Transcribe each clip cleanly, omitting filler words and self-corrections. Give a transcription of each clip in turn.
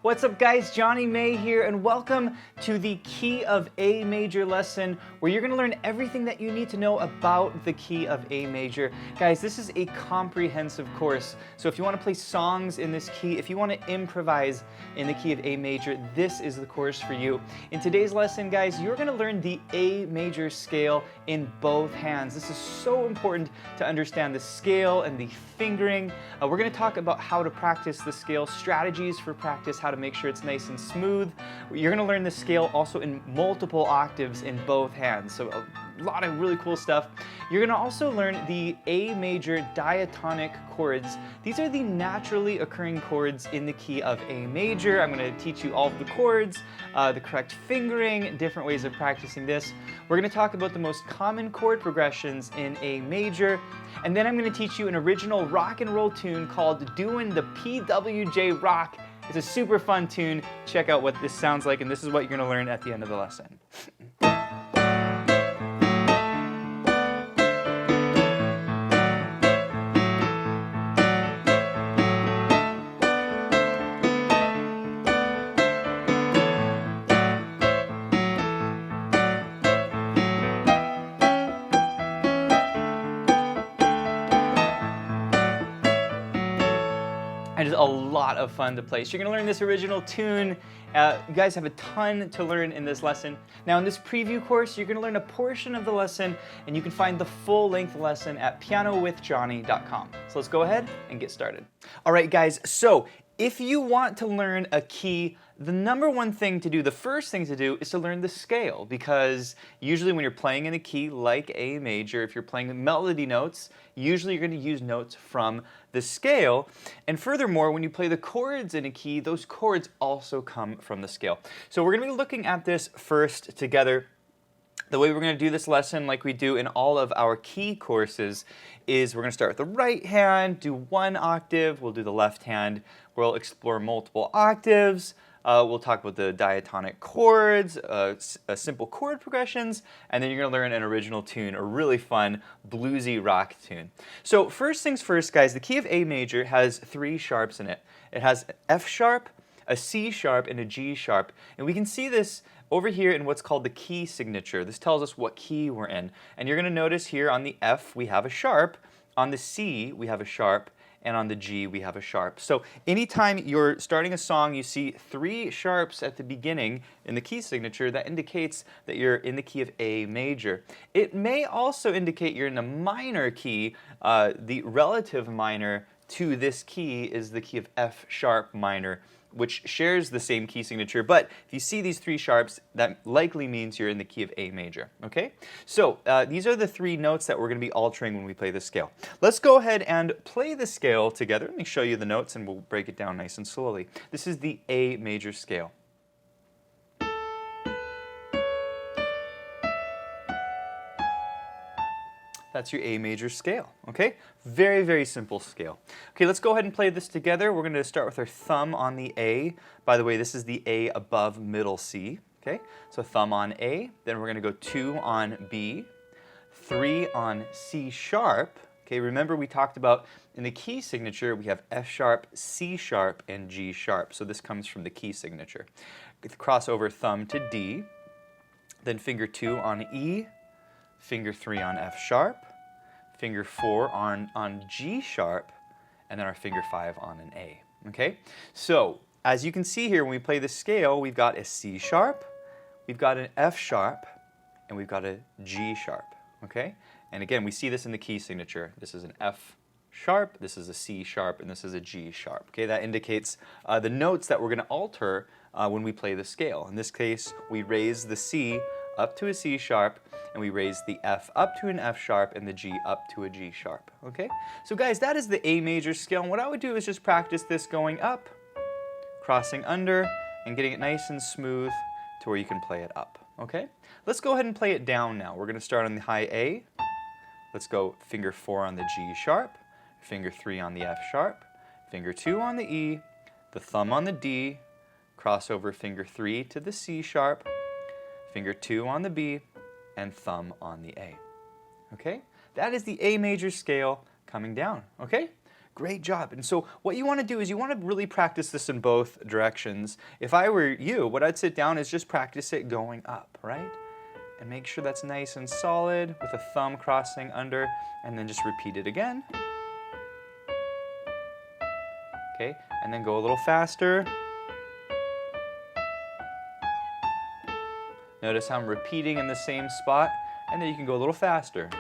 What's up guys, Jonny May here, and welcome to the key of A major lesson, where you're going to learn everything that you need to know about the key of A major. Guys, this is a comprehensive course, so if you want to play songs in this key, if you want to improvise in the key of A major, this is the course for you. In today's lesson, guys, you're going to learn the A major scale in both hands. This is so important to understand the scale and the fingering. We're going to talk about how to practice the scale, strategies for practice, how to make sure it's nice and smooth. You're going to learn the scale also in multiple octaves in both hands, so a lot of really cool stuff. You're going to also learn the A major diatonic chords. These are the naturally occurring chords in the key of A major. I'm going to teach you all of the chords, the correct fingering, different ways of practicing this. We're going to talk about the most common chord progressions in A major, and then I'm going to teach you an original rock and roll tune called Doin' the PWJ Rock. It's a super fun tune. Check out what this sounds like, and this is what you're going to learn at the end of the lesson. And it's a lot of fun to play. So you're gonna learn this original tune. You guys have a ton to learn in this lesson. Now in this preview course, you're gonna learn a portion of the lesson, and you can find the full-length lesson at pianowithjohnny.com. So let's go ahead and get started. All right guys, so if you want to learn a key, the number one thing to do, the first thing to do, is to learn the scale, because usually when you're playing in a key like A major, if you're playing melody notes, usually you're going to use notes from the scale. And furthermore, when you play the chords in a key, those chords also come from the scale. So we're going to be looking at this first together. The way we're going to do this lesson, like we do in all of our key courses, is we're going to start with the right hand, do one octave, we'll do the left hand, we'll explore multiple octaves, we'll talk about the diatonic chords, simple chord progressions, and then you're going to learn an original tune, a really fun bluesy rock tune. So first things first, guys, the key of A major has 3 sharps in it. It has an F sharp, a C sharp, and a G sharp, and we can see this over here in what's called the key signature. This tells us what key we're in. And you're going to notice here on the F we have a sharp, on the C we have a sharp, and on the G we have a sharp. So anytime you're starting a song, you see 3 sharps at the beginning in the key signature, that indicates that you're in the key of A major. It may also indicate you're in a minor key. The relative minor to this key is the key of F sharp minor, which shares the same key signature, but if you see these 3 sharps, that likely means you're in the key of A major, okay? So these are the 3 notes that we're going to be altering when we play the scale. Let's go ahead and play the scale together. Let me show you the notes and we'll break it down nice and slowly. This is the A major scale. That's your A major scale, okay? Very, very simple scale. Okay, let's go ahead and play this together. We're going to start with our thumb on the A. By the way, this is the A above middle C, okay? So thumb on A, then we're going to go 2 on B, 3 on C sharp. Okay, remember we talked about in the key signature, we have F sharp, C sharp, and G sharp. So this comes from the key signature. Cross over thumb to D, then finger 2 on E, finger 3 on F sharp, finger 4 on G sharp, and then our finger 5 on an A, okay? So, as you can see here, when we play the scale, we've got a C sharp, we've got an F sharp, and we've got a G sharp, okay? And again, we see this in the key signature. This is an F sharp, this is a C sharp, and this is a G sharp, okay? That indicates the notes that we're going to alter when we play the scale. In this case, we raise the C up to a C sharp, and we raise the F up to an F sharp, and the G up to a G sharp, okay? So guys, that is the A major scale, and what I would do is just practice this going up, crossing under, and getting it nice and smooth to where you can play it up, okay? Let's go ahead and play it down now. We're going to start on the high A. Let's go finger 4 on the G sharp, finger 3 on the F sharp, finger 2 on the E, the thumb on the D, cross over finger 3 to the C sharp, finger 2 on the B, and thumb on the A. Okay? That is the A major scale coming down. Okay? Great job. And so what you want to do is you want to really practice this in both directions. If I were you, what I'd sit down is just practice it going up, right? And make sure that's nice and solid with a thumb crossing under, and then just repeat it again. Okay, and then go a little faster. Notice how I'm repeating in the same spot, and then you can go a little faster.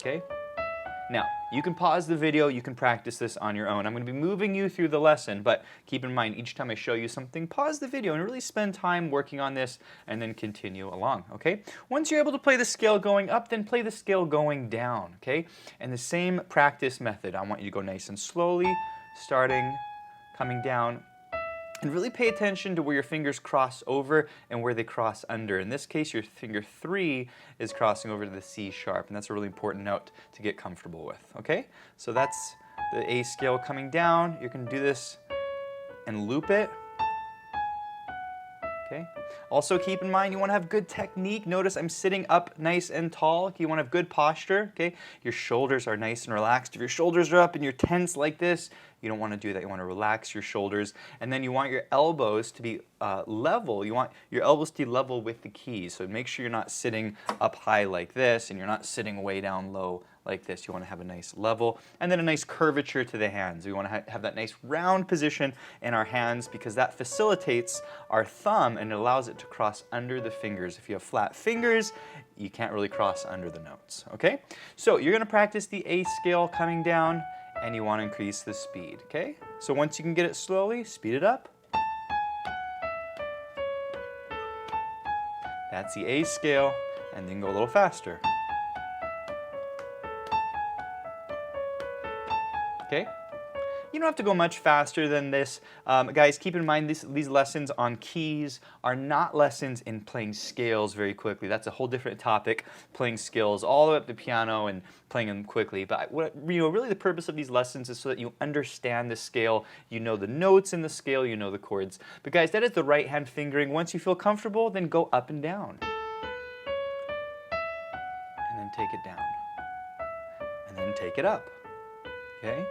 Okay? Now, you can pause the video, you can practice this on your own. I'm going to be moving you through the lesson, but keep in mind, each time I show you something, pause the video and really spend time working on this and then continue along, okay? Once you're able to play the scale going up, then play the scale going down, okay? And the same practice method. I want you to go nice and slowly, starting, coming down, and really pay attention to where your fingers cross over and where they cross under. In this case, your finger 3 is crossing over to the C sharp, and that's a really important note to get comfortable with, okay? So that's the A scale coming down. You can do this and loop it. Okay. Also keep in mind you want to have good technique. Notice I'm sitting up nice and tall. You want to have good posture. Okay. Your shoulders are nice and relaxed. If your shoulders are up and you're tense like this, you don't want to do that. You want to relax your shoulders, and then you want your elbows to be level. You want your elbows to be level with the keys. So make sure you're not sitting up high like this and you're not sitting way down low like this. You want to have a nice level and then a nice curvature to the hands. We want to have that nice round position in our hands because that facilitates our thumb and it allows it to cross under the fingers. If you have flat fingers, you can't really cross under the notes, okay? So you're going to practice the A scale coming down and you want to increase the speed, okay? So once you can get it slowly, speed it up. That's the A scale, and then go a little faster. Okay? You don't have to go much faster than this. Guys, keep in mind these lessons on keys are not lessons in playing scales very quickly. That's a whole different topic, playing scales all the way up to piano and playing them quickly. But really the purpose of these lessons is so that you understand the scale, you know the notes in the scale, you know the chords. But guys, that is the right hand fingering. Once you feel comfortable, then go up and down. And then take it down. And then take it up. Okay?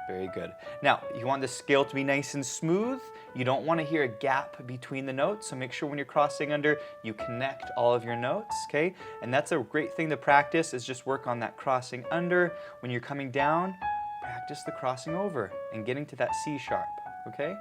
Very good. Now, you want the scale to be nice and smooth. You don't want to hear a gap between the notes, so make sure when you're crossing under, you connect all of your notes, okay? And that's a great thing to practice, is just work on that crossing under. When you're coming down, practice the crossing over and getting to that C sharp, okay?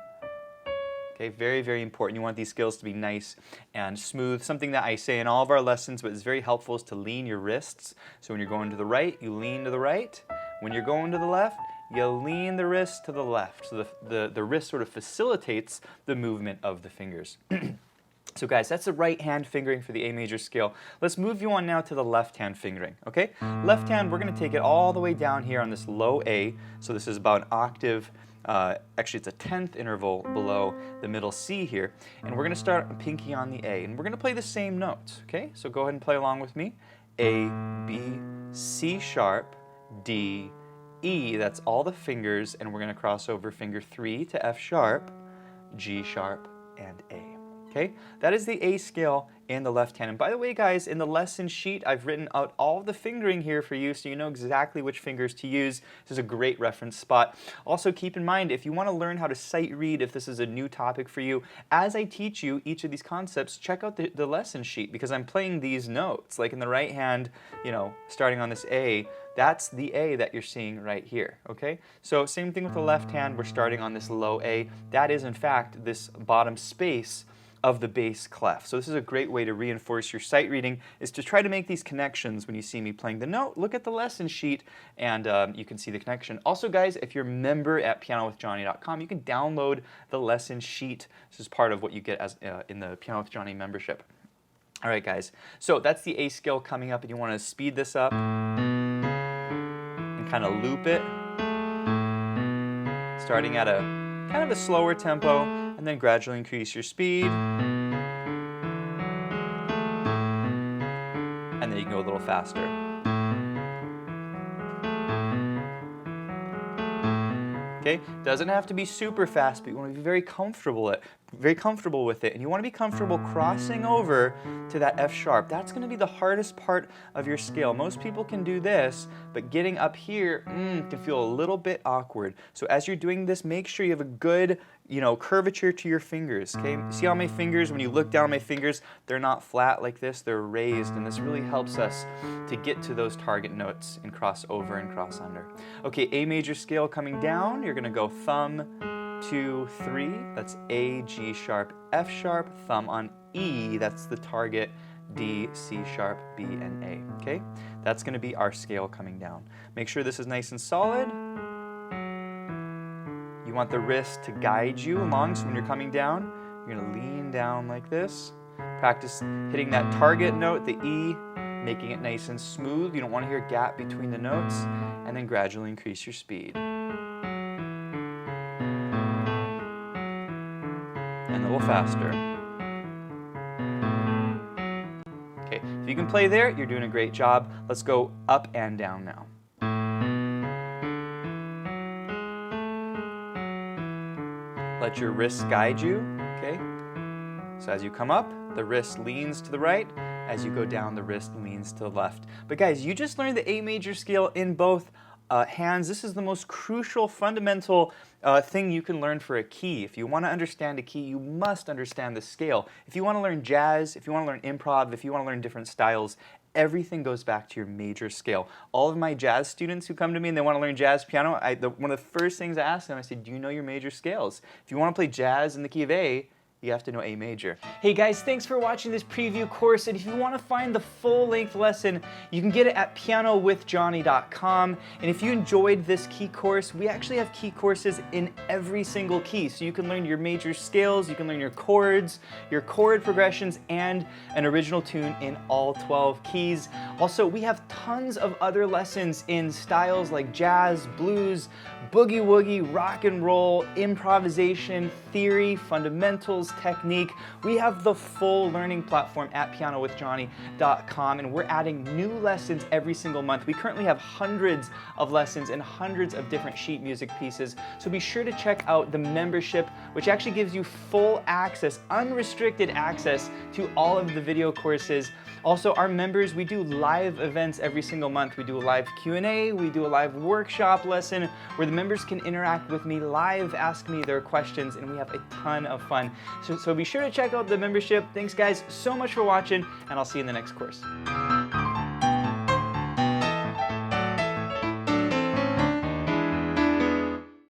Okay, very, very important. You want these scales to be nice and smooth. Something that I say in all of our lessons, but is very helpful, is to lean your wrists. So when you're going to the right, you lean to the right. When you're going to the left, you lean the wrist to the left. So the wrist sort of facilitates the movement of the fingers. So guys, that's the right hand fingering for the A major scale. Let's move you on now to the left hand fingering, okay? Left hand, we're going to take it all the way down here on this low A. So this is about an octave. Actually, it's a 10th interval below the middle C here. And we're going to start a pinky on the A. And we're going to play the same notes, okay? So go ahead and play along with me. A, B, C sharp, D, E, that's all the fingers, and we're going to cross over finger 3 to F sharp, G sharp, and A. Okay, that is the A scale in the left hand. And by the way, guys, in the lesson sheet, I've written out all the fingering here for you so you know exactly which fingers to use. This is a great reference spot. Also, keep in mind, if you want to learn how to sight read, if this is a new topic for you, as I teach you each of these concepts, check out the lesson sheet because I'm playing these notes. Like in the right hand, you know, starting on this A, that's the A that you're seeing right here, okay? So same thing with the left hand, we're starting on this low A. That is, in fact, this bottom space of the bass clef. So this is a great way to reinforce your sight reading, is to try to make these connections when you see me playing the note. Look at the lesson sheet and you can see the connection. Also, guys, if you're a member at pianowithjohnny.com, you can download the lesson sheet. This is part of what you get as in the Piano with Johnny membership. All right, guys, so that's the A scale coming up, and you want to speed this up and kind of loop it, starting at a kind of a slower tempo, and then gradually increase your speed. And then you can go a little faster. Okay, doesn't have to be super fast, but you want to be very comfortable at very comfortable with it, and you want to be comfortable crossing over to that F sharp. That's going to be the hardest part of your scale. Most people can do this, but getting up here can feel a little bit awkward. So as you're doing this, make sure you have a good, curvature to your fingers, okay? See how my fingers, when you look down my fingers, they're not flat like this, they're raised, and this really helps us to get to those target notes and cross over and cross under. Okay, A major scale coming down, you're gonna go thumb, 2, 3, that's A, G sharp, F sharp, thumb on E, that's the target, D, C sharp, B, and A, okay? That's gonna be our scale coming down. Make sure this is nice and solid. You want the wrist to guide you along, so when you're coming down, you're gonna lean down like this. Practice hitting that target note, the E, making it nice and smooth. You don't wanna hear a gap between the notes, and then gradually increase your speed. And a little faster. Okay, if you can play there, you're doing a great job. Let's go up and down now. Let your wrist guide you, okay? So as you come up, the wrist leans to the right. As you go down, the wrist leans to the left. But guys, you just learned the A major scale in both hands. This is the most crucial, fundamental thing you can learn for a key. If you want to understand a key, you must understand the scale. If you want to learn jazz, if you want to learn improv, if you want to learn different styles, everything goes back to your major scale. All of my jazz students who come to me and they want to learn jazz piano, one of the first things I ask them, I say, do you know your major scales? If you want to play jazz in the key of A, you have to know A major. Hey guys, thanks for watching this preview course, and if you want to find the full-length lesson, you can get it at pianowithjonny.com. And if you enjoyed this key course, we actually have key courses in every single key, so you can learn your major scales, you can learn your chords, your chord progressions, and an original tune in all 12 keys. Also, we have tons of other lessons in styles like jazz, blues, boogie-woogie, rock and roll, improvisation, theory, fundamentals, technique. We have the full learning platform at pianowithjonny.com, and we're adding new lessons every single month. We currently have hundreds of lessons and hundreds of different sheet music pieces, so be sure to check out the membership, which actually gives you full access, unrestricted access to all of the video courses. Also, our members, we do live events every single month. We do a live Q&A, we do a live workshop lesson where the members can interact with me live, ask me their questions, and we have a ton of fun. So be sure to check out the membership. Thanks guys so much for watching, and I'll see you in the next course.